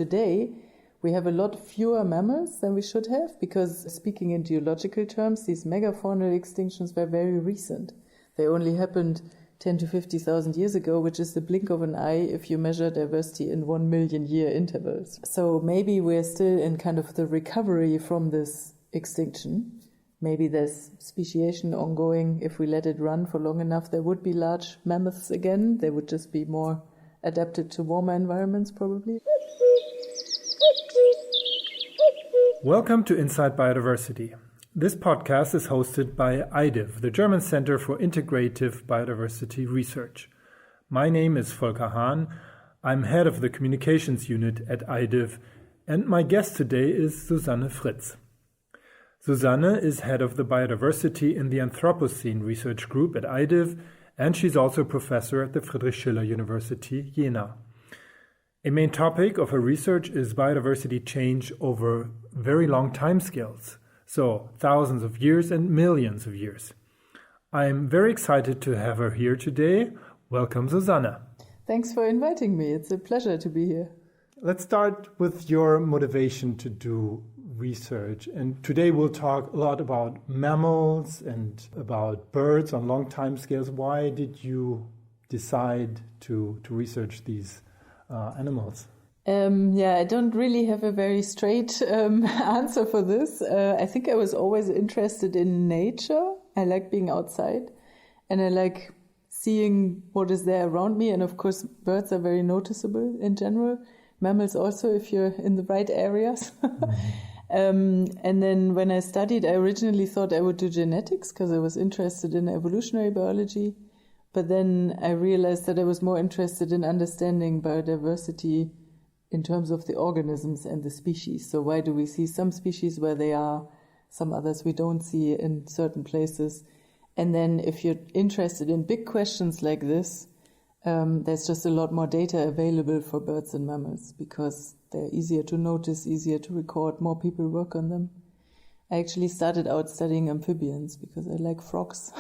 Today, we have a lot fewer mammals than we should have because, speaking in geological terms, these megafaunal extinctions were very recent. They only happened 10 to 50,000 years ago, which is the blink of an eye if you measure diversity in 1 million year intervals. So maybe we're still in kind of the recovery from this extinction. Maybe there's speciation ongoing. If we let it run for long enough, there would be large mammoths again. They would just be more adapted to warmer environments, probably. Welcome to Inside Biodiversity. This podcast is hosted by iDiv, the German Center for Integrative Biodiversity Research. My name is Volker Hahn. I'm head of the communications unit at iDiv, and my guest today is Susanne Fritz. Susanne is head of the Biodiversity in the Anthropocene research group at iDiv, and she's also a professor at the Friedrich Schiller University Jena. A main topic of her research is biodiversity change over very long timescales, so thousands of years and millions of years. I'm very excited to have her here today. Welcome, Susanne. Thanks for inviting me. It's a pleasure to be here. Let's start with your motivation to do research. And today we'll talk a lot about mammals and about birds on long time scales. Why did you decide to research these animals? I don't really have a very straight answer for this. I think I was always interested in nature. I like being outside and I like seeing what is there around me. And of course, birds are very noticeable in general. Mammals also, if you're in the right areas. And then when I studied, I originally thought I would do genetics because I was interested in evolutionary biology. But then I realized that I was more interested in understanding biodiversity in terms of the organisms and the species. So why do we see some species where they are, some others we don't see in certain places? And then if you're interested in big questions like this, there's just a lot more data available for birds and mammals because they're easier to notice, easier to record, more people work on them. I actually started out studying amphibians because I like frogs.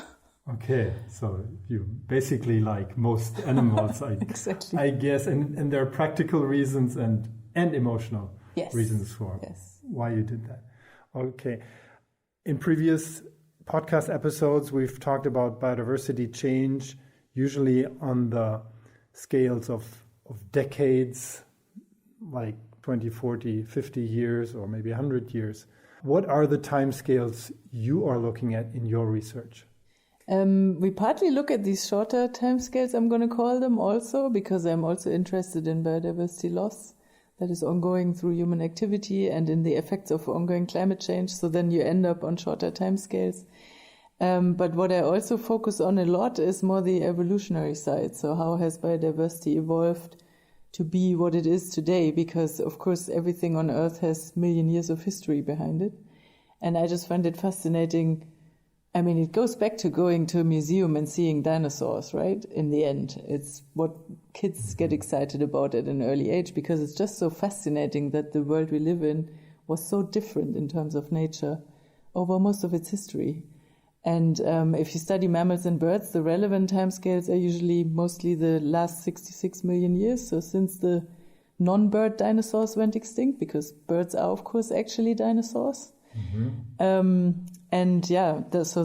Okay, so you basically like most animals, exactly. I guess, and there are practical reasons and emotional reasons for why you did that. Okay, in previous podcast episodes, we've talked about biodiversity change, usually on the scales of decades, like 20, 40, 50 years, or maybe 100 years. What are the time scales you are looking at in your research? We partly look at these shorter timescales, I'm going to call them also, because I'm also interested in biodiversity loss that is ongoing through human activity and in the effects of ongoing climate change. So then you end up on shorter timescales. But what I also focus on a lot is more the evolutionary side. So how has biodiversity evolved to be what it is today? Because, of course, everything on Earth has million years of history behind it. And I just find it fascinating. I mean, it goes back to going to a museum and seeing dinosaurs, right? In the end, it's what kids get excited about at an early age because it's just so fascinating that the world we live in was so different in terms of nature over most of its history. And if you study mammals and birds, the relevant timescales are usually mostly the last 66 million years. So since the non-bird dinosaurs went extinct, because birds are, of course, actually dinosaurs. Mm-hmm. So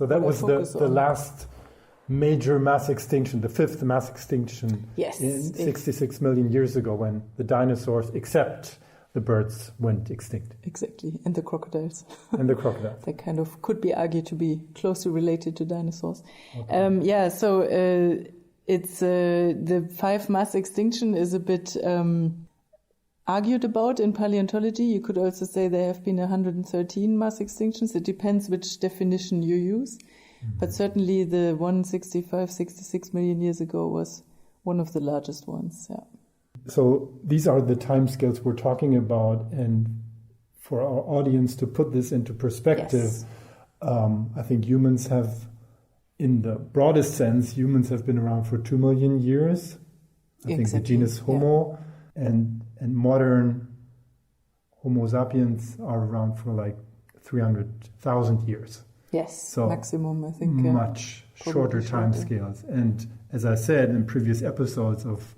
that was the last major mass extinction, the fifth mass extinction in 66 million years ago when the dinosaurs, except the birds, went extinct. Exactly, and the crocodiles. They kind of could be argued to be closely related to dinosaurs. Okay. It's the 5 mass extinction is a bit argued about in paleontology. You could also say there have been 113 mass extinctions. It depends which definition you use. Mm-hmm. But certainly the 165, 66 million years ago was one of the largest ones. Yeah. So these are the timescales we're talking about. And for our audience to put this into perspective, I think humans have, in the broadest sense, humans have been around for 2 million years. I think the genus Homo and modern Homo sapiens are around for like 300,000 years. Yes, so maximum, I think. Much shorter timescales. And as I said in previous episodes of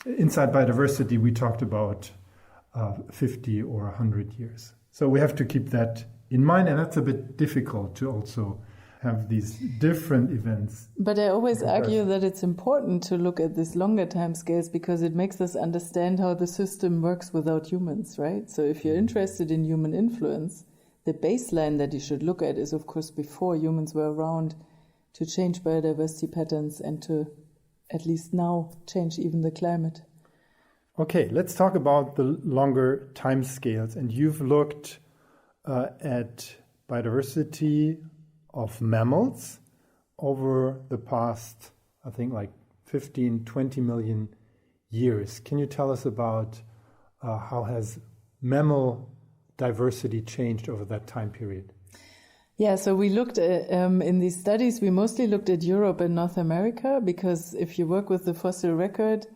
Inside Biodiversity, we talked about 50 or 100 years. So we have to keep that in mind, and that's a bit difficult to also have these different events. But I always argue that it's important to look at these longer timescales because it makes us understand how the system works without humans, right? So if you're interested in human influence, the baseline that you should look at is, of course, before humans were around to change biodiversity patterns and to, at least now, change even the climate. Okay, let's talk about the longer timescales. And you've looked at biodiversity of mammals over the past, I think, like 15, 20 million years. Can you tell us about how has mammal diversity changed over that time period? Yeah, so we looked at, in these studies, we mostly looked at Europe and North America because if you work with the fossil record,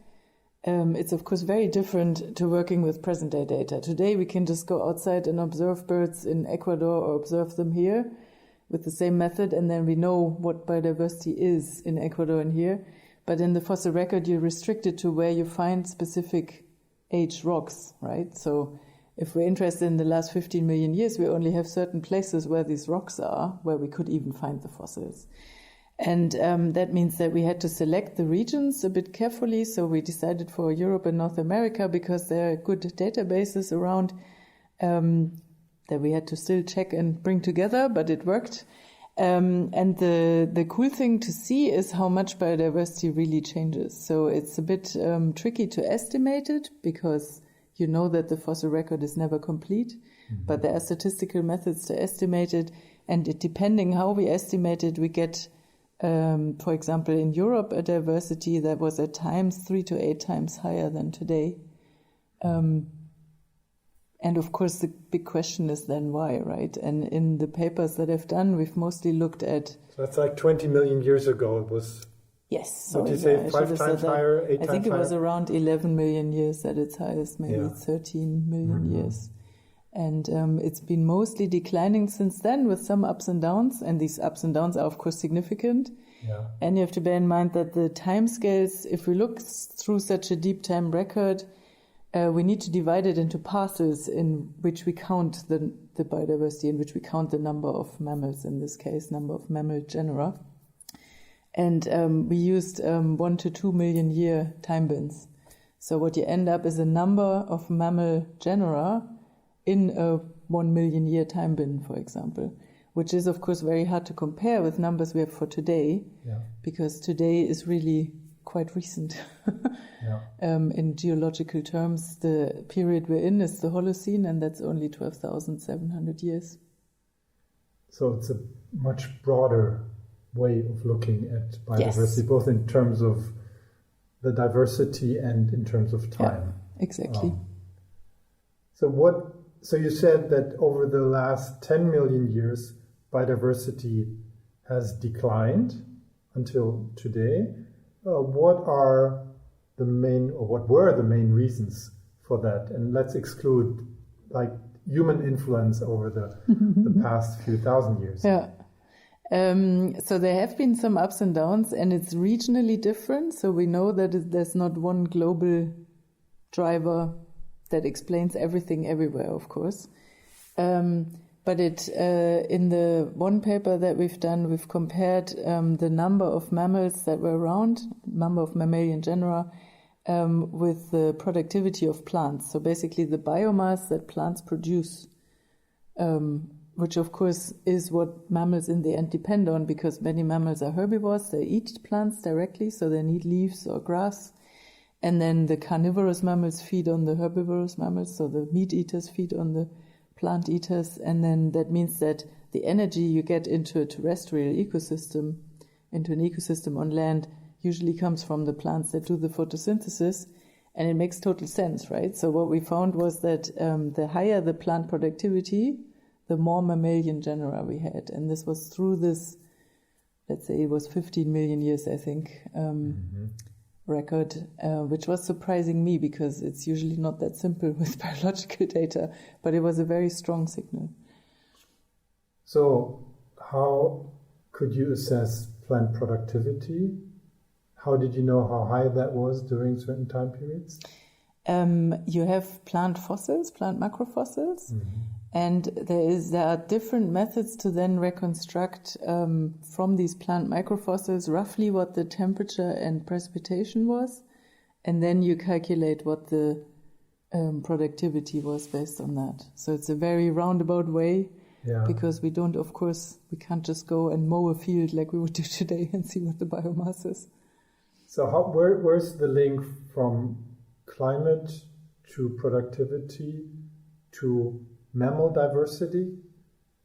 it's of course very different to working with present day data. Today we can just go outside and observe birds in Ecuador or observe them here with the same method, and then we know what biodiversity is in Ecuador and here. But in the fossil record, you're restricted to where you find specific age rocks, right? So if we're interested in the last 15 million years, we only have certain places where these rocks are, where we could even find the fossils. And that means that we had to select the regions a bit carefully. So we decided for Europe and North America because there are good databases around that we had to still check and bring together, but it worked. And the cool thing to see is how much biodiversity really changes. So it's a bit tricky to estimate it because you know that the fossil record is never complete, but there are statistical methods to estimate it. And depending how we estimate it, we get, for example, in Europe, a diversity that was at times 3 to 8 times higher than today. And of course, the big question is then why, right? And in the papers that I've done, we've mostly looked at... So that's like 20 million years ago it was... Yes. What did you say, 5 times higher, 8 times higher? I think it was around 11 million years at its highest, maybe 13 million years. And it's been mostly declining since then with some ups and downs. And these ups and downs are, of course, significant. Yeah. And you have to bear in mind that the timescales, if we look through such a deep time record, we need to divide it into parcels in which we count the biodiversity, in which we count the number of mammals, in this case, number of mammal genera. And we used 1 to 2 million year time bins. So what you end up is a number of mammal genera in a 1 million year time bin, for example, which is, of course, very hard to compare with numbers we have for today, because today is really quite recent. In geological terms, the period we're in is the Holocene, and that's only 12,700 years. So it's a much broader way of looking at biodiversity, both in terms of the diversity and in terms of time. Yeah, exactly. So you said that over the last 10 million years, biodiversity has declined until today. What were the main reasons for that? And let's exclude like human influence over the past few thousand years. Yeah. So there have been some ups and downs, and it's regionally different. So we know that there's not one global driver that explains everything everywhere, of course. But in the one paper that we've done, we've compared the number of mammals that were around, number of mammalian genera, with the productivity of plants. So basically the biomass that plants produce, which of course is what mammals in the end depend on, because many mammals are herbivores. They eat plants directly, so they need leaves or grass. And then the carnivorous mammals feed on the herbivorous mammals, so the meat eaters feed on the plant eaters. And then that means that the energy you get into a terrestrial ecosystem, into an ecosystem on land, usually comes from the plants that do the photosynthesis. And it makes total sense, right? So what we found was that the higher the plant productivity, the more mammalian genera we had. And this was through this, let's say it was 15 million years, I think, record, which was surprising me because it's usually not that simple with biological data, but it was a very strong signal. So how could you assess plant productivity? How did you know how high that was during certain time periods? You have plant fossils, plant macrofossils, and there are different methods to then reconstruct from these plant microfossils roughly what the temperature and precipitation was, and then you calculate what the productivity was based on that. So it's a very roundabout way, because we can't just go and mow a field like we would do today and see what the biomass is. So where's the link from climate to productivity to mammal diversity?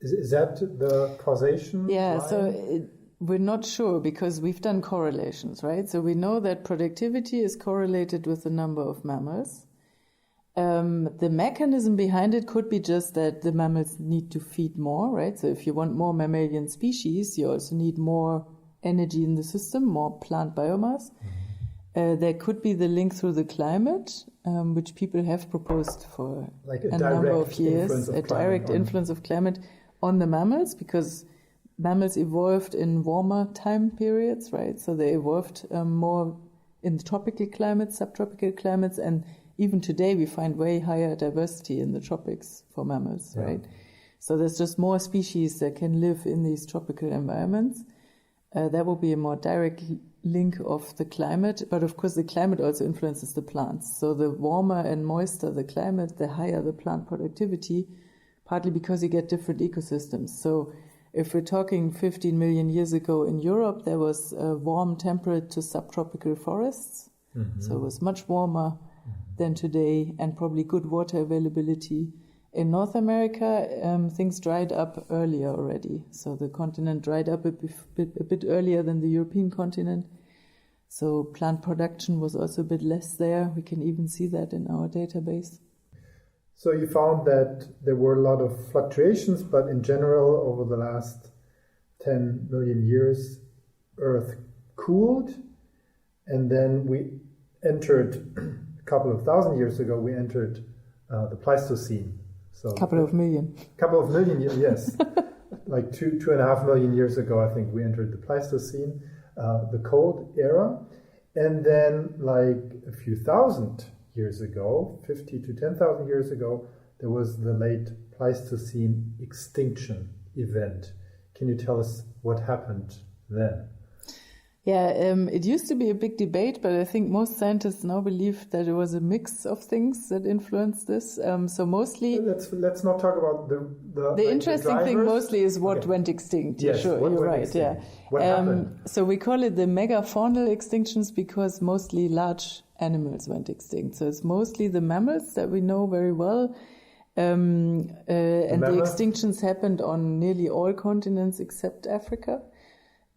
Is that the causation? Yeah, so we're not sure because we've done correlations, right? So we know that productivity is correlated with the number of mammals. The mechanism behind it could be just that the mammals need to feed more, right? So if you want more mammalian species, you also need more energy in the system, more plant biomass. There could be the link through the climate, which people have proposed for like a number of years, a direct influence of climate on the mammals, because mammals evolved in warmer time periods, right? So they evolved more in tropical climates, subtropical climates, and even today we find way higher diversity in the tropics for mammals, right? So there's just more species that can live in these tropical environments. That will be a more direct link of the climate, but of course the climate also influences the plants. So the warmer and moister the climate, the higher the plant productivity, partly because you get different ecosystems. So if we're talking 15 million years ago in Europe, there was warm, temperate to subtropical forests. So it was much warmer than today, and probably good water availability. In North America, things dried up earlier already. So the continent dried up a bit earlier than the European continent. So plant production was also a bit less there. We can even see that in our database. So you found that there were a lot of fluctuations, but in general, over the last 10 million years, Earth cooled, and then we entered, a couple of thousand years ago, we entered the Pleistocene. So couple of million, yes. Like 2.5 million years ago, I think we entered the Pleistocene, the cold era. And then like a few thousand years ago, 50 to 10,000 years ago, there was the late Pleistocene extinction event. Can you tell us what happened then? Yeah, it used to be a big debate, but I think most scientists now believe that it was a mix of things that influenced this. So mostly, let's not talk about the interesting thing mostly is what went extinct. Yes, sure, you're right. Extinct? Yeah, what happened? So we call it the megafaunal extinctions because mostly large animals went extinct. So it's mostly the mammals that we know very well, and the extinctions happened on nearly all continents except Africa.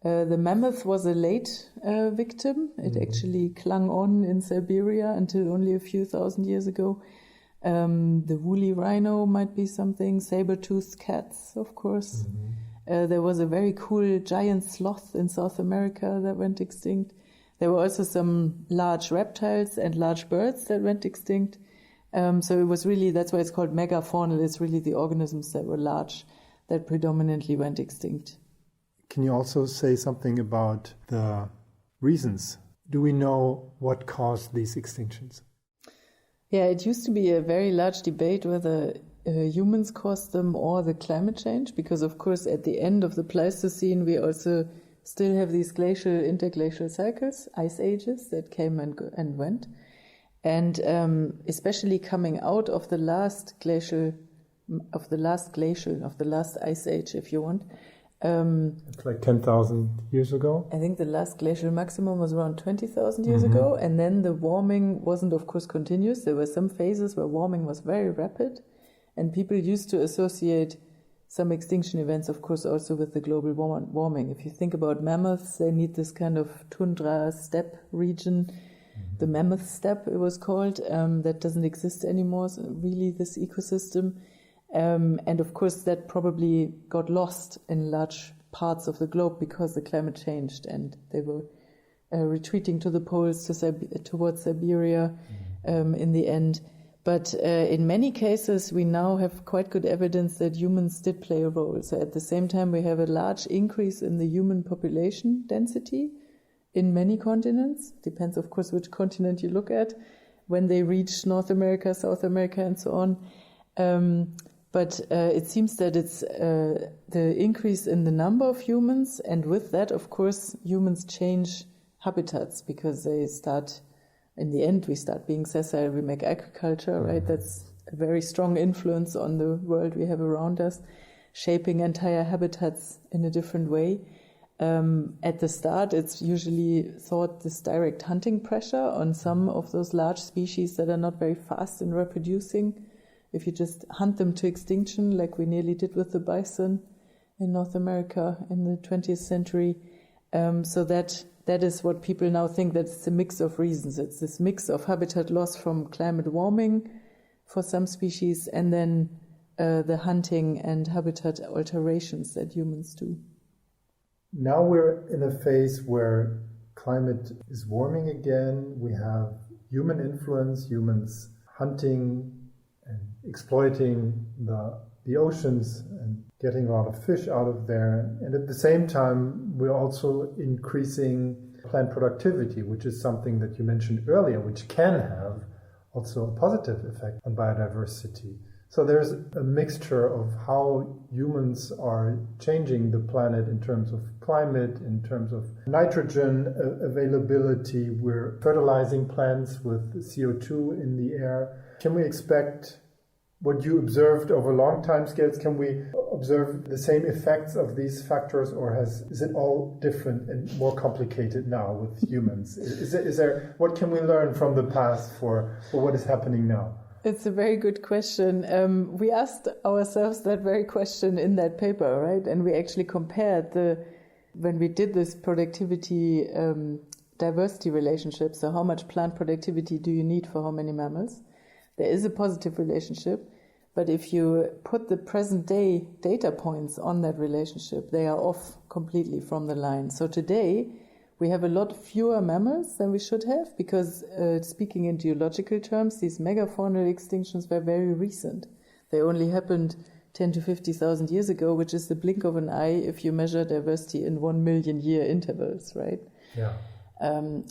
The mammoth was a late victim. It actually clung on in Siberia until only a few thousand years ago. The woolly rhino might be something, saber-toothed cats, of course. There was a very cool giant sloth in South America that went extinct. There were also some large reptiles and large birds that went extinct. So it was really, that's why it's called megafaunal. It's really the organisms that were large that predominantly went extinct. Can you also say something about the reasons? Do we know what caused these extinctions? Yeah, it used to be a very large debate whether humans caused them or the climate change, because of course at the end of the Pleistocene we also still have these glacial, interglacial cycles, ice ages that came and went. And especially coming out of the last ice age, if you want, it's like 10,000 years ago. I think the last glacial maximum was around 20,000 years ago, and then the warming wasn't, of course, continuous. There were some phases where warming was very rapid, and people used to associate some extinction events, of course, also with the global warming. If you think about mammoths, they need this kind of tundra steppe region, the mammoth steppe it was called, that doesn't exist anymore, so really this ecosystem. And of course, that probably got lost in large parts of the globe because the climate changed and they were retreating to the poles towards Siberia in the end. But in many cases, we now have quite good evidence that humans did play a role. So at the same time, we have a large increase in the human population density in many continents. Depends, of course, which continent you look at. when they reach North America, South America, and so on. But it seems that it's the increase in the number of humans, and with that, of course, humans change habitats because they start, in the end, we start being sessile, we make agriculture, right? That's a very strong influence on the world we have around us, shaping entire habitats in a different way. At the start, it's usually thought this direct hunting pressure on some of those large species that are not very fast in reproducing. If you just hunt them to extinction, like we nearly did with the bison in North America in the 20th century. So that is what people now think, that it's a mix of reasons. It's this mix of habitat loss from climate warming for some species, and then the hunting and habitat alterations that humans do. Now we're in a phase where climate is warming again. We have human influence, humans hunting and exploiting the oceans and getting a lot of fish out of there. And at the same time, we're also increasing plant productivity, which is something that you mentioned earlier, which can have also a positive effect on biodiversity. So there's a mixture of how humans are changing the planet in terms of climate, in terms of nitrogen availability. We're fertilizing plants with CO2 in the air. Can we expect what you observed over long time scales? Can we observe the same effects of these factors, or is it all different and more complicated now with humans? Is there what can we learn from the past for what is happening now? It's a very good question. We asked ourselves that very question in that paper, right? And we actually compared when we did this productivity diversity relationship, so how much plant productivity do you need for how many mammals? There is a positive relationship, but if you put the present day data points on that relationship, they are off completely from the line. So today, we have a lot fewer mammals than we should have because, speaking in geological terms, these megafaunal extinctions were very recent. They only happened 10 to 50,000 years ago, which is the blink of an eye if you measure diversity in 1 million year intervals, right? Yeah.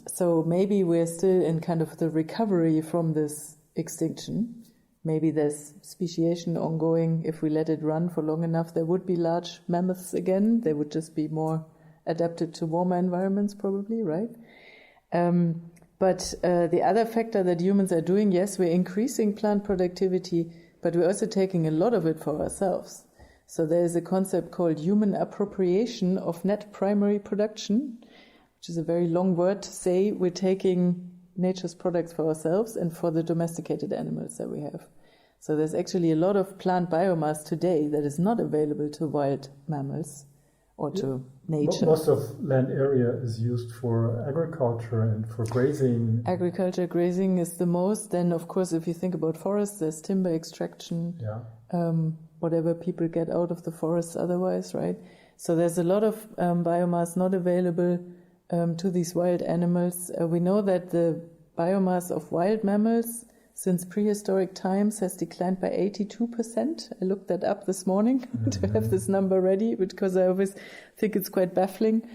So maybe we're still in kind of the recovery from this extinction. Maybe there's speciation ongoing. If we let it run for long enough, there would be large mammoths again. They would just be more adapted to warmer environments, probably, right? But the other factor that humans are doing, yes, we're increasing plant productivity, but we're also taking a lot of it for ourselves. So there is a concept called human appropriation of net primary production, which is a very long word to say we're taking nature's products for ourselves and for the domesticated animals that we have. So there's actually a lot of plant biomass today that is not available to wild mammals or to nature. Most of land area is used for agriculture and for grazing. Agriculture, grazing is the most. Then, of course, if you think about forests, there's timber extraction, whatever people get out of the forests otherwise, right? So there's a lot of biomass not available to these wild animals. We know that the biomass of wild mammals since prehistoric times has declined by 82%. I looked that up this morning to have this number ready, because I always think it's quite baffling.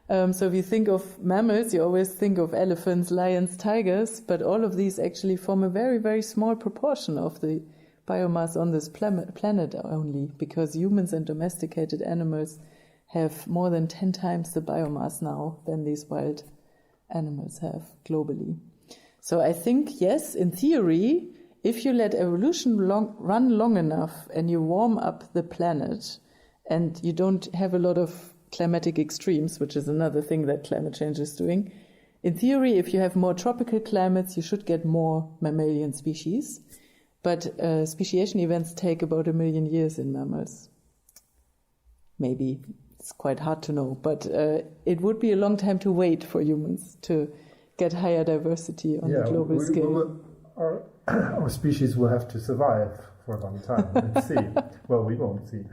So if you think of mammals, you always think of elephants, lions, tigers, but all of these actually form a very, very small proportion of the biomass on this planet only, because humans and domesticated animals have more than 10 times the biomass now than these wild animals have globally. So I think, yes, in theory, if you let evolution run long enough and you warm up the planet and you don't have a lot of climatic extremes, which is another thing that climate change is doing, in theory, if you have more tropical climates, you should get more mammalian species. But speciation events take about 1 million years in mammals. Maybe. It's quite hard to know, but it would be a long time to wait for humans to get higher diversity on the global scale. Our species will have to survive for a long time. Let's see. Well, we won't see.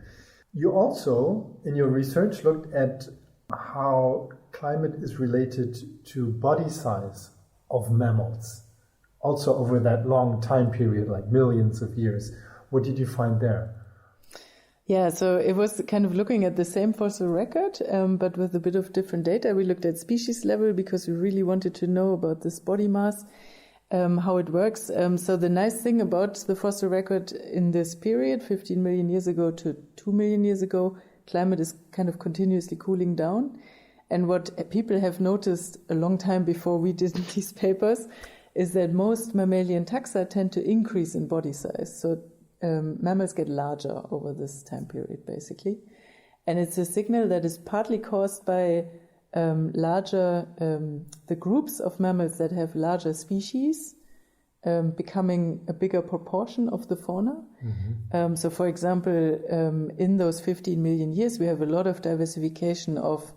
You also, in your research, looked at how climate is related to body size of mammals, also over that long time period, like millions of years. What did you find there? Yeah, so it was kind of looking at the same fossil record, but with a bit of different data. We looked at species level because we really wanted to know about this body mass. how it works. So the nice thing about the fossil record in this period, 15 million years ago to 2 million years ago, climate is kind of continuously cooling down. And what people have noticed a long time before we did these papers is that most mammalian taxa tend to increase in body size. So mammals get larger over this time period, basically. And it's a signal that is partly caused by the groups of mammals that have larger species becoming a bigger proportion of the fauna. Mm-hmm. So, for example, in those 15 million years, we have a lot of diversification of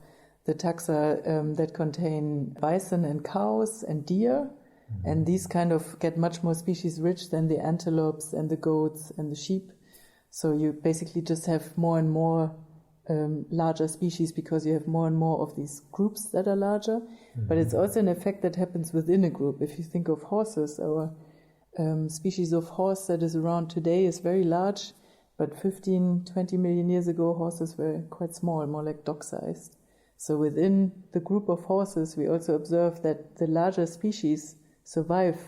the taxa that contain bison and cows and deer. Mm-hmm. And these kind of get much more species rich than the antelopes and the goats and the sheep. So you basically just have more and more larger species because you have more and more of these groups that are larger. Mm-hmm. But it's also an effect that happens within a group. If you think of horses, our species of horse that is around today is very large, but 15, 20 million years ago, horses were quite small, more like dog-sized. So within the group of horses, we also observe that the larger species survive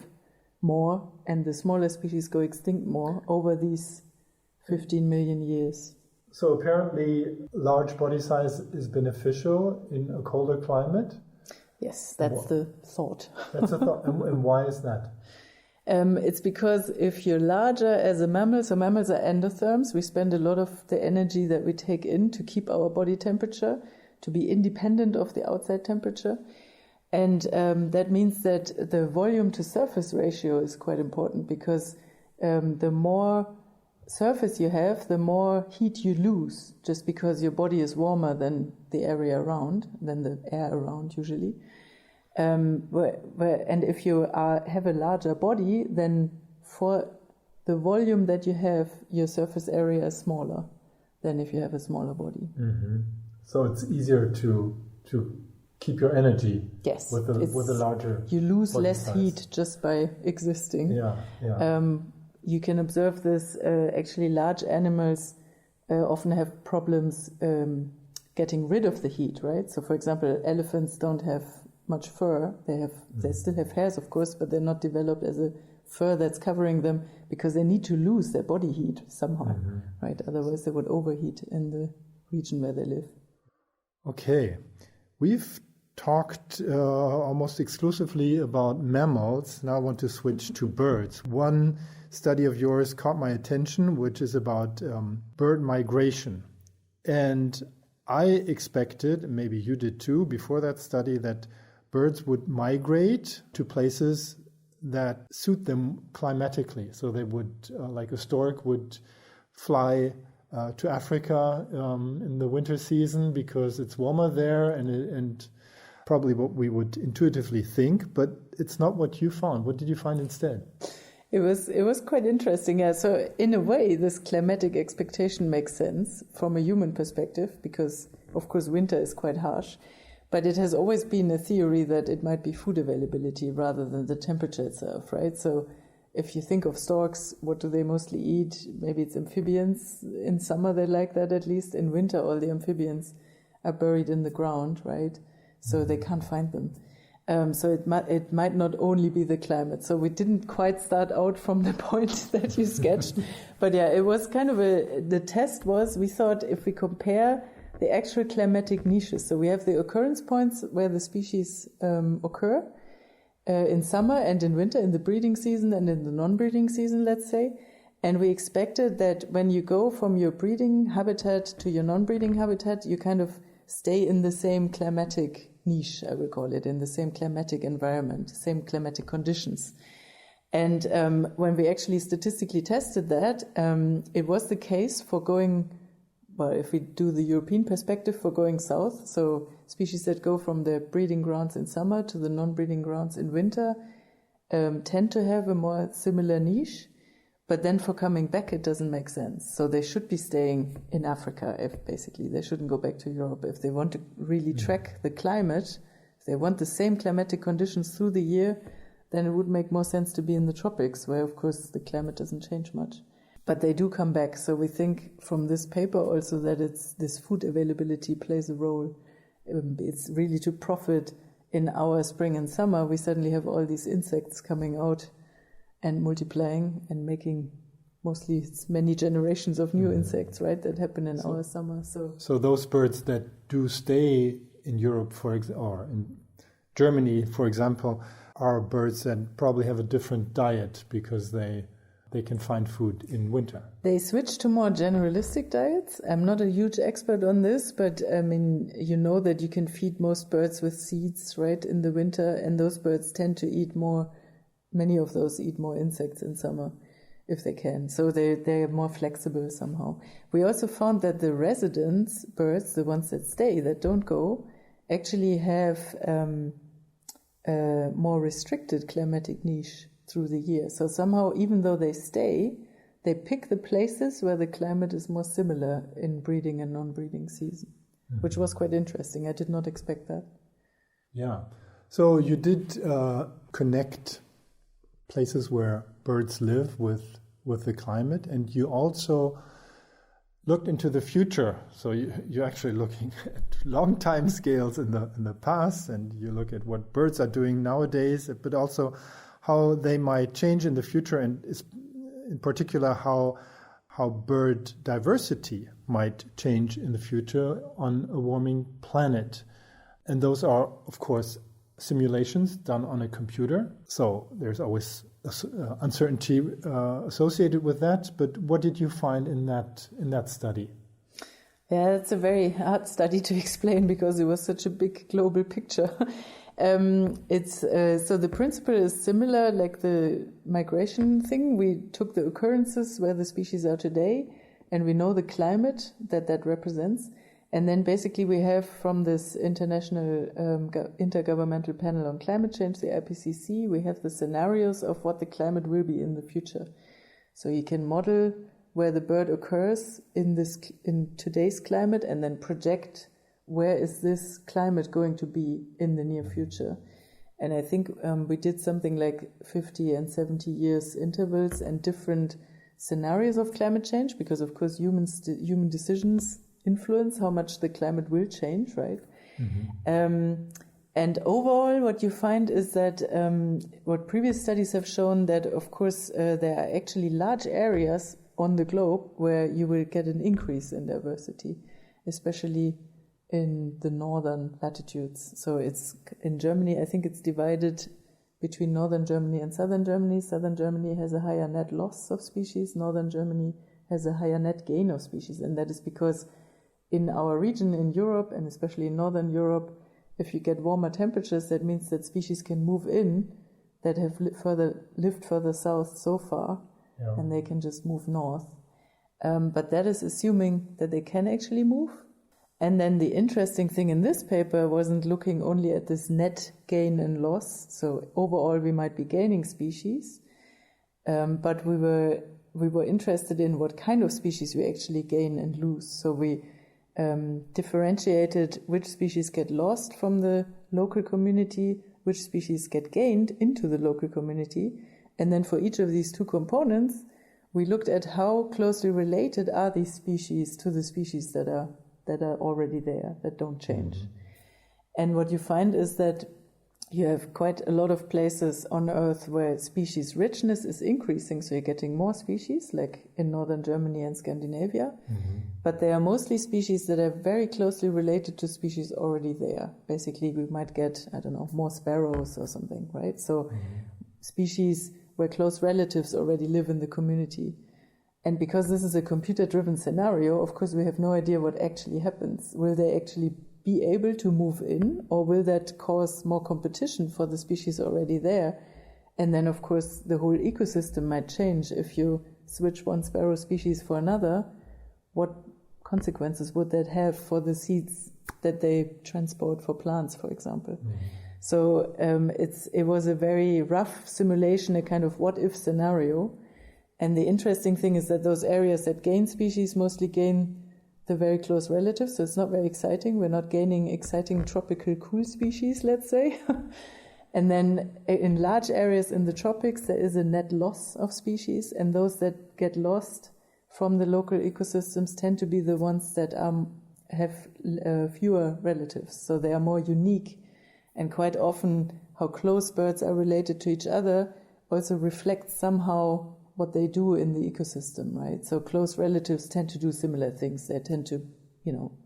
more and the smaller species go extinct more over these 15 million years. So apparently large body size is beneficial in a colder climate? Yes, that's the thought. That's the thought. And why is that? It's because if you're larger as a mammal, so mammals are endotherms, we spend a lot of the energy that we take in to keep our body temperature, to be independent of the outside temperature. And that means that the volume to surface ratio is quite important because the more surface you have, the more heat you lose, just because your body is warmer than the area around, than the air around usually. And if you have a larger body, then for the volume that you have, your surface area is smaller than if you have a smaller body. Mm-hmm. So it's easier to keep your energy. Yes, with a larger. You lose less size. Heat just by existing. Yeah. You can observe this. Actually, large animals often have problems getting rid of the heat, right? So, for example, elephants don't have much fur. They still have hairs, of course, but they're not developed as a fur that's covering them because they need to lose their body heat somehow, right? Otherwise, they would overheat in the region where they live. Okay, we've talked almost exclusively about mammals. Now I want to switch to birds. One study of yours caught my attention, which is about bird migration. And I expected, maybe you did too, before that study, that birds would migrate to places that suit them climatically. So they would, like a stork, would fly to Africa in the winter season because it's warmer there, and probably what we would intuitively think, but it's not what you found. What did you find instead? It was quite interesting. Yeah. So in a way, this climatic expectation makes sense from a human perspective because, of course, winter is quite harsh. But it has always been a theory that it might be food availability rather than the temperature itself, right? So if you think of storks, what do they mostly eat? Maybe it's amphibians. In summer, they like that at least. In winter, all the amphibians are buried in the ground, right? So they can't find them. So it might not only be the climate. So we didn't quite start out from the point that you sketched. But yeah, it was kind of the test was, we thought if we compare the actual climatic niches, so we have the occurrence points where the species occur in summer and in winter, in the breeding season and in the non-breeding season, let's say. And we expected that when you go from your breeding habitat to your non-breeding habitat, you kind of stay in the same climatic niche, I will call it, in the same climatic environment, same climatic conditions. And when we actually statistically tested that, it was the case for going, well, if we do the European perspective, for going south, so species that go from their breeding grounds in summer to the non-breeding grounds in winter tend to have a more similar niche. But then for coming back, it doesn't make sense. So they should be staying in Africa, if basically. They shouldn't go back to Europe. If they want to really track the climate, if they want the same climatic conditions through the year, then it would make more sense to be in the tropics, where, of course, the climate doesn't change much. But they do come back. So we think from this paper also that it's this food availability plays a role. It's really to profit in our spring and summer, we suddenly have all these insects coming out and multiplying and making mostly many generations of new insects, right, that happen in our summer. So those birds that do stay in Europe, or in Germany, for example, are birds that probably have a different diet because they can find food in winter. They switch to more generalistic diets. I'm not a huge expert on this, but I mean, you know that you can feed most birds with seeds, right, in the winter, and those birds tend to eat more, many of those eat more insects in summer if they can. So they're more flexible somehow. We also found that the residents birds, the ones that stay, that don't go, actually have a more restricted climatic niche through the year. So somehow, even though they stay, they pick the places where the climate is more similar in breeding and non-breeding season, which was quite interesting. I did not expect that. Yeah. So you did connect places where birds live with the climate, and you also looked into the future. So you're actually looking at long time scales in the past, and you look at what birds are doing nowadays, but also how they might change in the future, and in particular how bird diversity might change in the future on a warming planet. And those are, of course, simulations done on a computer. So there's always uncertainty associated with that. But what did you find in that study? Yeah, it's a very hard study to explain because it was such a big global picture. So the principle is similar, like the migration thing. We took the occurrences where the species are today, and we know the climate that represents. And then basically we have from this international intergovernmental panel on climate change, the IPCC, we have the scenarios of what the climate will be in the future. So you can model where the bird occurs in today's climate, and then project where is this climate going to be in the near future. And I think we did something like 50 and 70 years intervals and different scenarios of climate change, because of course human decisions influence how much the climate will change, right? And overall, what you find is that what previous studies have shown, that of course there are actually large areas on the globe where you will get an increase in diversity, especially in the northern latitudes. So it's in Germany, I think it's divided between northern Germany and southern Germany. Southern Germany has a higher net loss of species. Northern Germany has a higher net gain of species. And that is because in our region in Europe, and especially in northern Europe, if you get warmer temperatures, that means that species can move in that have lived further south so far, and they can just move north. But that is assuming that they can actually move. And then the interesting thing in this paper wasn't looking only at this net gain and loss. So overall we might be gaining species, but we were interested in what kind of species we actually gain and lose. So we differentiated which species get lost from the local community, which species get gained into the local community. And then for each of these two components, we looked at how closely related are these species to the species that are already there, that don't change. And what you find is that you have quite a lot of places on Earth where species richness is increasing, so you're getting more species, like in northern Germany and Scandinavia. But they are mostly species that are very closely related to species already there. Basically, we might get, I don't know, more sparrows or something, right? So species where close relatives already live in the community. And because this is a computer-driven scenario, of course, we have no idea what actually happens. Will they actually be able to move in, or will that cause more competition for the species already there? And then, of course, the whole ecosystem might change. If you switch one sparrow species for another, what consequences would that have for the seeds that they transport for plants, for example? So it was a very rough simulation, a kind of what-if scenario. And the interesting thing is that those areas that gain species mostly gain the very close relatives, so it's not very exciting. We're not gaining exciting tropical cool species, let's say. And then in large areas in the tropics, there is a net loss of species, and those that get lost from the local ecosystems tend to be the ones that have fewer relatives, so they are more unique. And quite often how close birds are related to each other also reflects somehow what they do in the ecosystem, right? So close relatives tend to do similar things. They tend to,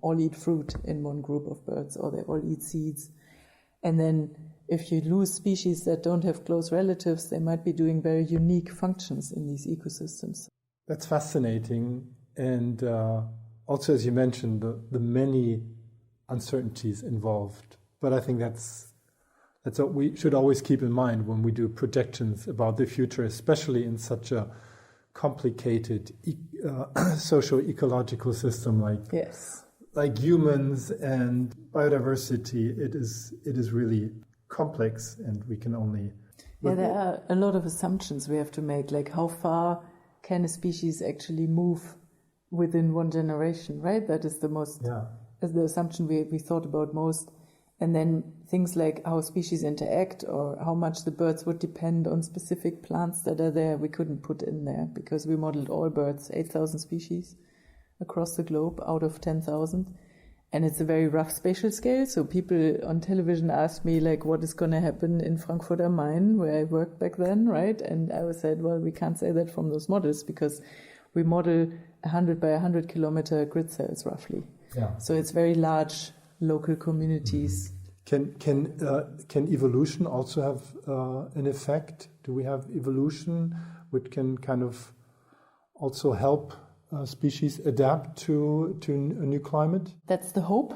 all eat fruit in one group of birds, or they all eat seeds. And then if you lose species that don't have close relatives, they might be doing very unique functions in these ecosystems. That's fascinating. And also, as you mentioned, the many uncertainties involved. But I think that's what we should always keep in mind when we do projections about the future, especially in such a complicated socio-ecological system like humans and biodiversity. It is really complex, and we can only... there are a lot of assumptions we have to make, like how far can a species actually move within one generation, right? That is the assumption we thought about most. And then things like how species interact or how much the birds would depend on specific plants that are there, we couldn't put in there because we modeled all birds, 8,000 species across the globe out of 10,000. And it's a very rough spatial scale. So people on television asked me, like, what is going to happen in Frankfurt am Main, where I worked back then, right? And I said, well, we can't say that from those models because we model 100 by 100 kilometer grid cells roughly. Yeah. So it's very large local communities. Can evolution also have an effect? Do we have evolution which can kind of also help species adapt to a new climate? That's the hope.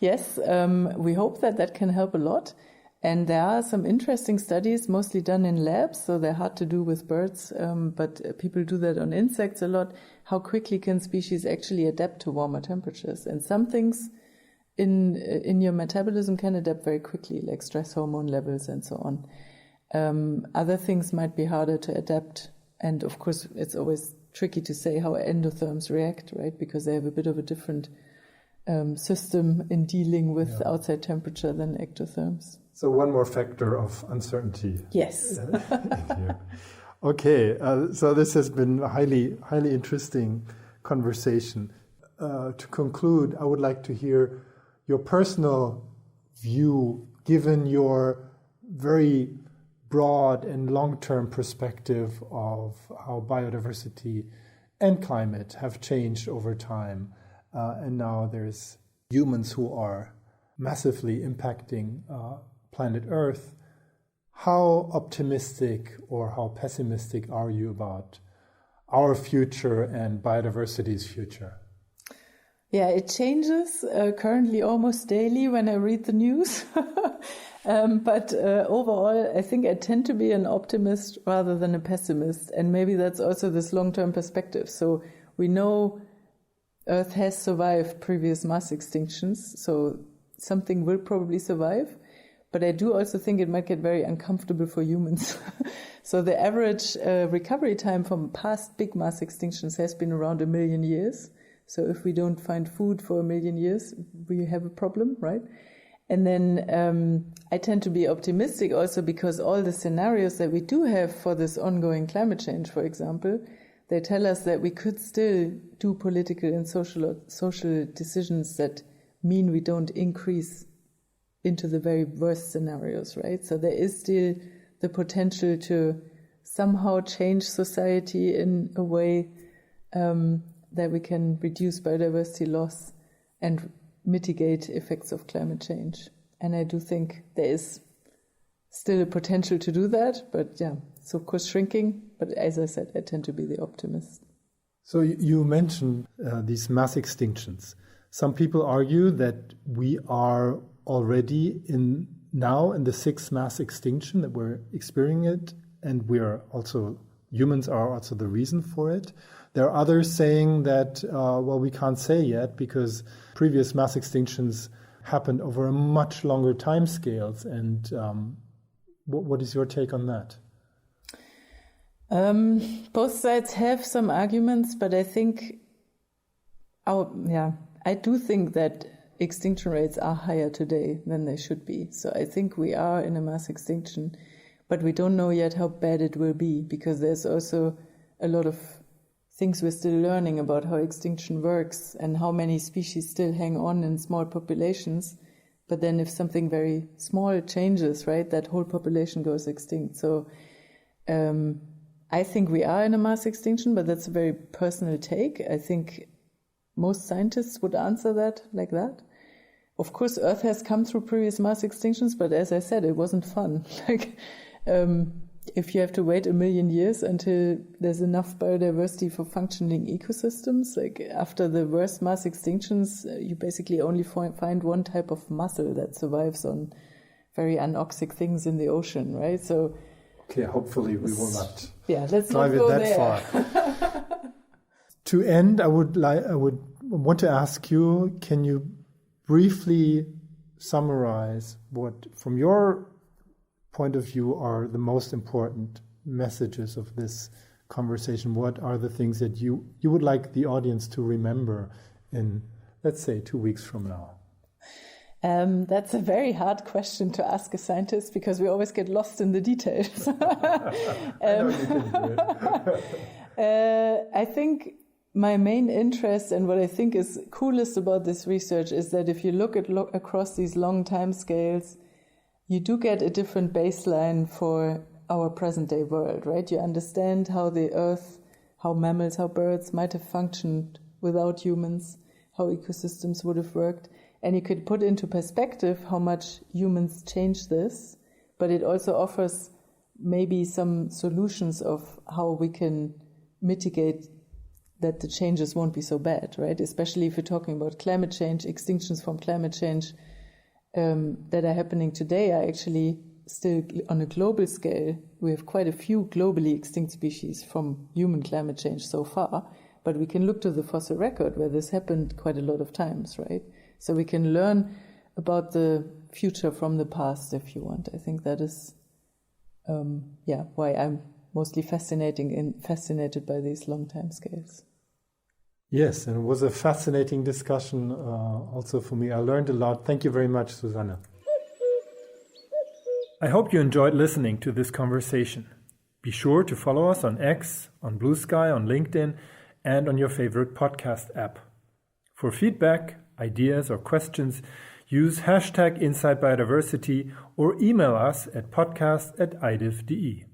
Yes, we hope that can help a lot. And there are some interesting studies, mostly done in labs, so they're hard to do with birds, but people do that on insects a lot. How quickly can species actually adapt to warmer temperatures? And some things in your metabolism can adapt very quickly, like stress hormone levels and so on. Other things might be harder to adapt. And of course, it's always tricky to say how endotherms react, right? Because they have a bit of a different system in dealing with outside temperature than ectotherms. So one more factor of uncertainty. Yes. Okay, so this has been a highly interesting conversation. To conclude, I would like to hear your personal view, given your very broad and long-term perspective of how biodiversity and climate have changed over time. And now there's humans who are massively impacting planet Earth. How optimistic or how pessimistic are you about our future and biodiversity's future? Yeah, it changes currently almost daily when I read the news. But overall, I think I tend to be an optimist rather than a pessimist. And maybe that's also this long-term perspective. So we know Earth has survived previous mass extinctions, so something will probably survive. But I do also think it might get very uncomfortable for humans. So the average recovery time from past big mass extinctions has been around 1 million years. So if we don't find food for 1 million years, we have a problem, right? And then I tend to be optimistic also because all the scenarios that we do have for this ongoing climate change, for example, they tell us that we could still do political and social decisions that mean we don't increase into the very worst scenarios, right? So there is still the potential to somehow change society in a way that we can reduce biodiversity loss and mitigate effects of climate change. And I do think there is still a potential to do that, but yeah, it's of course shrinking. But as I said, I tend to be the optimist. So you mentioned these mass extinctions. Some people argue that we are already now in the 6th mass extinction, that we're experiencing it, and humans are also the reason for it. There are others saying that, we can't say yet because previous mass extinctions happened over a much longer time scales. And what is your take on that? Both sides have some arguments, but I think, I do think that extinction rates are higher today than they should be. So I think we are in a mass extinction, but we don't know yet how bad it will be because there's also a lot of things we're still learning about how extinction works and how many species still hang on in small populations But then if something very small changes, right, that whole population goes extinct. So I think we are in a mass extinction, but that's a very personal take. I think most scientists would answer that like that. Of course, Earth has come through previous mass extinctions, but as I said, it wasn't fun. If you have to wait 1 million years until there's enough biodiversity for functioning ecosystems, after the worst mass extinctions, you basically only find one type of mussel that survives on very anoxic things in the ocean, right? So, okay, hopefully we will not. Yeah, let's drive not go it that there. far. To end, I would want to ask you: can you briefly summarize what, from your point of view, are the most important messages of this conversation? What are the things that you would like the audience to remember in, let's say, 2 weeks from now? That's a very hard question to ask a scientist because we always get lost in the details. I know you can do it. I think my main interest and what I think is coolest about this research is that if you look across these long time scales, you do get a different baseline for our present day world, right? You understand how the Earth, how mammals, how birds might have functioned without humans, how ecosystems would have worked. And you could put into perspective how much humans change this, but it also offers maybe some solutions of how we can mitigate that the changes won't be so bad, right? Especially if you're talking about climate change, extinctions from climate change that are happening today are actually still on a global scale. We have quite a few globally extinct species from human climate change so far, but we can look to the fossil record where this happened quite a lot of times, right? So we can learn about the future from the past if you want. I think that is, why I'm mostly fascinated by these long time scales. Yes, and it was a fascinating discussion also for me. I learned a lot. Thank you very much, Susanne. I hope you enjoyed listening to this conversation. Be sure to follow us on X, on Blue Sky, on LinkedIn, and on your favorite podcast app. For feedback, ideas, or questions, use #InsideBiodiversity or email us at podcast@idiv.de.